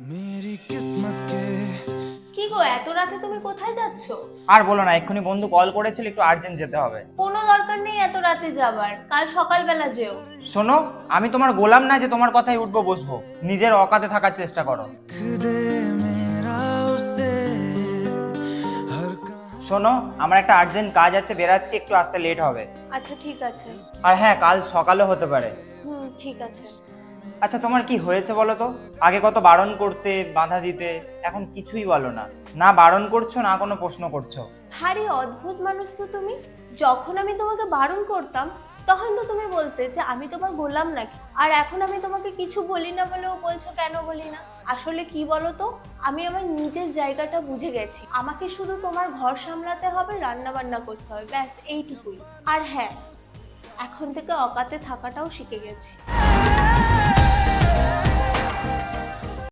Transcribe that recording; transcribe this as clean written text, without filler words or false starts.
मेरी किस्मत के কি গো, এত রাতে তুমি কোথায় যাচ্ছ? আর বলো না, এক্ষুনি বন্ধু কল করেছিল, একটু আর্জেন্ট যেতে হবে। কোনো দরকার নেই এত রাতে যাবার, কাল সকালবেলা যেও। শোনো, আমি তোমার গোলাম না যে তোমার কথাই উঠবো বসবো। নিজের অকাতে থাকার চেষ্টা করো। दे मेरा उसे हर कहानी শোনো, আমার একটা আর্জেন্ট কাজ আছে, বেরাচ্ছি, একটু আসতে লেট হবে। আচ্ছা ঠিক আছে। আর হ্যাঁ, কাল সকালে হতে পারে। ঠিক আছে। আচ্ছা, তোমার কি হয়েছে বলো তো? আগে কত বারণ করতে, বাধা দিতে, এখন কিছুই বলো না। না বারণ করছো, না কোনো প্রশ্ন করছো। ভারী অদ্ভুত মানুষ তো তুমি। যখন আমি তোমাকে বারণ করতাম তখন তো তুমি বলতে যে আমি তোমার গোলাম নাকি, আর এখন আমি তোমাকে কিছু বলি না বলেও বলছো কেন বলি না। আসলে কি বলো তো, আমি আমার নিজের জায়গাটা বুঝে গেছি। আমাকে শুধু তোমার ঘর সামলাতে হবে, রান্না বান্না করতে হবে, ব্যাস এইটুকুই। আর হ্যাঁ, এখন থেকে অকাতে থাকাটাও শিখে গেছি।